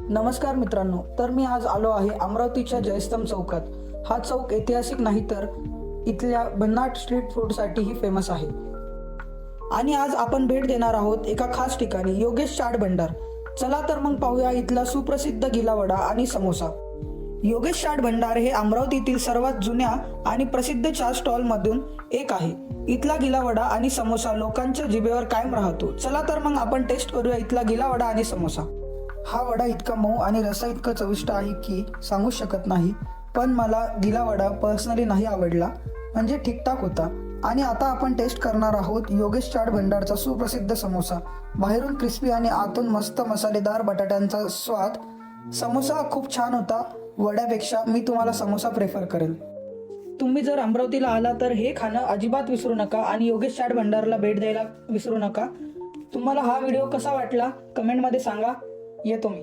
नमस्कार मित्रांनो, तर मी आज आलो आहे अमरावतीच्या जयस्तंभ चौकात. हा चौक ऐतिहासिक नाही तर इथल्या भन्नाट स्ट्रीट फूडसाठीही फेमस आहे. आणि आज आपण भेट देणार आहोत एका खास ठिकाणी, योगेश चाट भंडार. चला तर मग पाहूया इथला सुप्रसिद्ध गिलावडा आणि समोसा. योगेश चाट भंडार हे अमरावतीतील सर्वात जुन्या आणि प्रसिद्ध चहा स्टॉल मधून एक आहे. इथला गिलावडा आणि समोसा लोकांच्या जिभेवर कायम राहतो. चला तर मग आपण टेस्ट करूया इथला गिलावडा आणि समोसा. हा वडा इतका मऊ आणि रसा इतका चविष्ट आहे की सांगू शकत नाही. पण मला गिलावडा पर्सनली नाही आवडला, म्हणजे ठीकठाक होता. आणि आता आपण टेस्ट करणार आहोत योगेश चाट भंडारचा सुप्रसिद्ध समोसा. बाहेरून क्रिस्पी आणि आतून मस्त मसालेदार बटाट्यांचा स्वाद. समोसा खूप छान होता. वड्यापेक्षा मी तुम्हाला समोसा प्रेफर करेल. तुम्ही जर अमरावतीला आला तर हे खाणं अजिबात विसरू नका आणि योगेश चाट भंडारला भेट द्यायला विसरू नका. तुम्हाला हा व्हिडिओ कसा वाटला कमेंटमध्ये सांगा. येतो मी.